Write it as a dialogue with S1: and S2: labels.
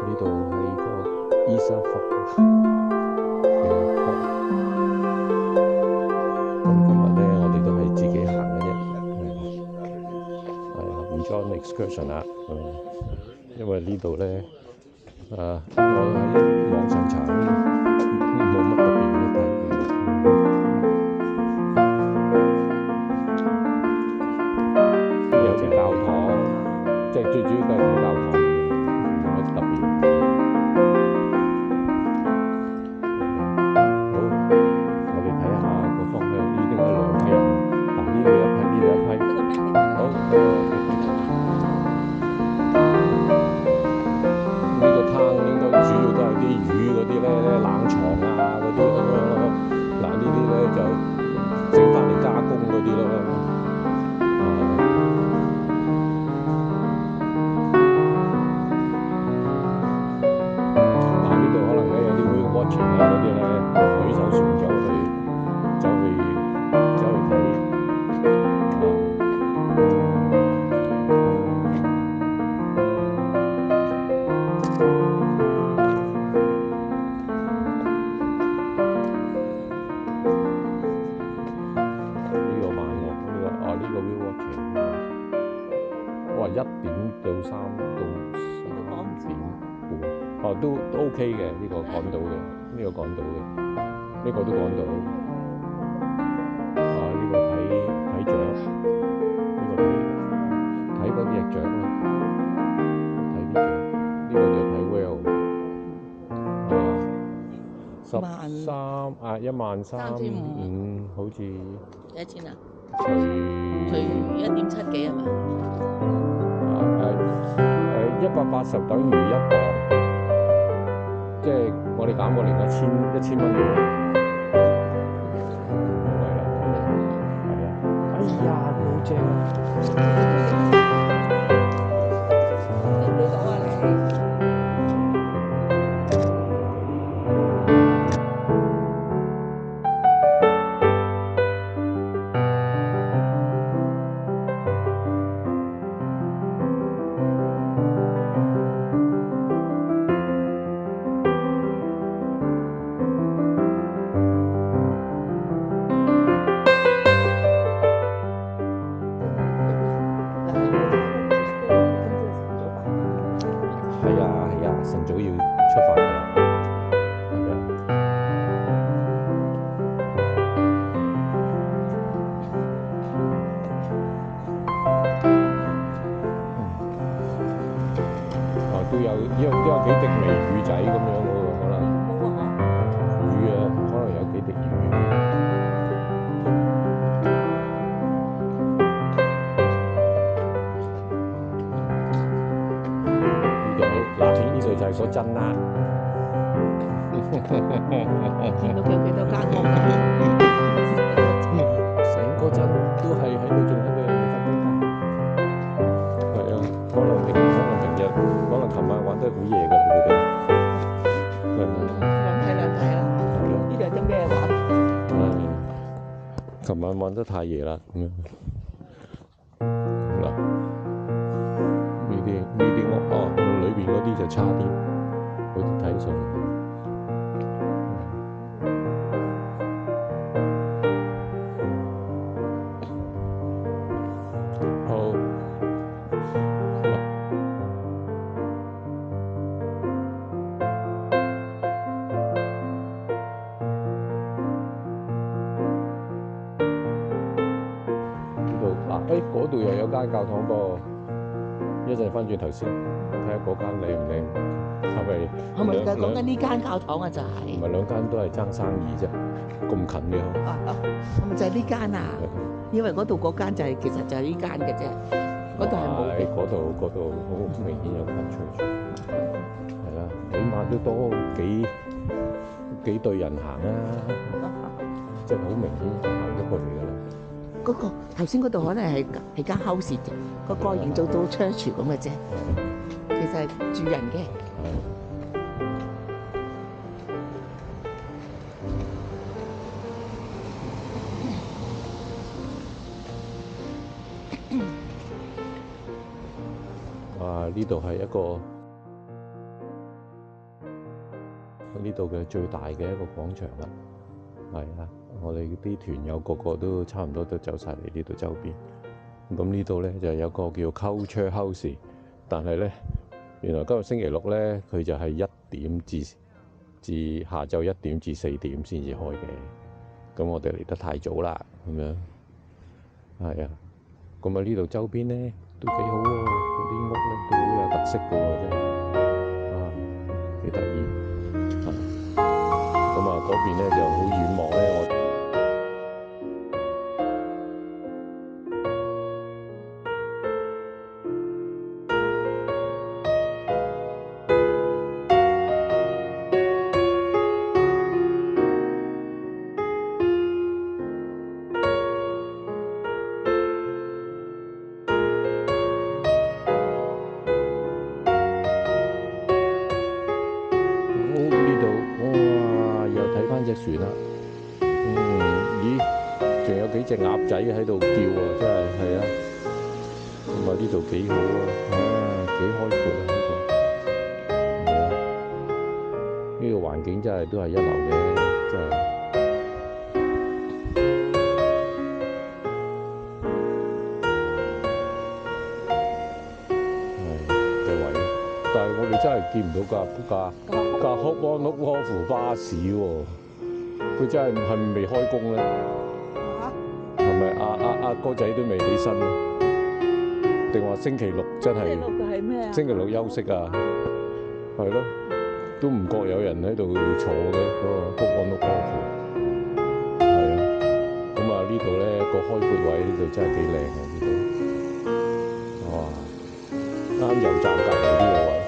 S1: 呢度係個伊莎福嘅坡，咁今日咧我哋都係自己行嘅啫，係唔 join excursion 啦，因為呢度咧我喺網上查冇乜特別嘅睇嘅，有隻教堂，即係最主要都係睇教堂。特別好，我哋睇下個方向，呢啲係兩批人，呢度一批，呢度一批。好，呢個攤應該主要都係啲魚嗰啲咧，冷藏啊嗰啲咁樣咯。嗱，呢啲咧就整翻嚟加工嗰啲咯。嗰啲咧，舉手船走去睇，呢個慢喎，呢個 whale watching， 哇1點到3點半，都 OK 嘅，呢個趕到嘅。呢個趕到嘅，呢個都趕到。呢個睇雀，呢個睇嗰隻雀啦，睇啲雀。呢個就睇 whale。13,000，13,500，好似
S2: 幾多錢啊？
S1: 除
S2: 1.7幾係嘛
S1: ？180等於1磅。即係我哋減過嚟1000蚊嘅，係啦，係啊，哎呀，好正！
S2: 你講啊你。
S1: 晨早要出發㗎啦，係啊。都有幾滴微雨仔咁樣喎，可能雨啊，可能有幾滴雨。呢度就係嗰陣啦。
S2: 見到佢有幾多間屋啊？
S1: 成個陣都係喺度，仲喺度瞓緊覺。係啊，可能平日，可能琴晚玩得好夜㗎啦，佢哋。
S2: 兩睇啦。係咯。呢度有啲咩玩？
S1: 琴晚玩得太夜啦，咁樣。嗱，呢啲屋裏邊嗰啲就差啲，嗰啲睇上。好。嗰度又有間教堂噃，一陣翻轉頭先，睇下嗰間靚唔靚，
S2: 係咪講緊呢間教堂啊？就係。
S1: 唔係兩間都係爭生意啫，咁近嘅。
S2: 係咪就係呢間啊？因為嗰度嗰間就係其實就係呢間嘅啫，嗰度係冇嘅。
S1: 嗰度好明顯有間 church，係啦。起碼都多幾隊人行啦，即係好明顯就行咗過嚟㗎啦。
S2: 嗰個頭先嗰度可能係間 house 個個營造到 church 咁嘅啫，其實係住人嘅。
S1: 哇！呢度係一個呢度嘅最大嘅一個廣場啦，係啊！我哋啲團友個個都差唔多都走晒嚟呢度周邊。咁呢度咧就有個叫 Culture House， 但係咧原來今日星期六咧佢就係1點至下晝1點至4點先至開嘅。咁我哋嚟得太早啦，咁樣係啊。咁啊呢度周邊咧都幾好喎，嗰啲屋咧都好有特色嘅喎，真係啊幾得意。咁啊嗰邊咧就好遠望咧，船啦，咦，仲有幾隻鴨仔喺度叫啊！真係啊，咁啊呢度幾好啊，幾開闊啊呢度，係啊，呢個環境真係都係一流嘅，真係。係嘅位，但係我哋真係見唔到架Hop-on-Hop-off巴士喎。佢真係咪未開工咧？係咪阿哥仔都未起身？定話星期六真係？星期六休息啊？係咯，都唔覺有人喺度坐嘅嗰個Hop-on-Hop-off。係啊，咁啊呢度咧個開闊位呢度真係幾靚啊！呢度，哇，啱油站隔離呢個位。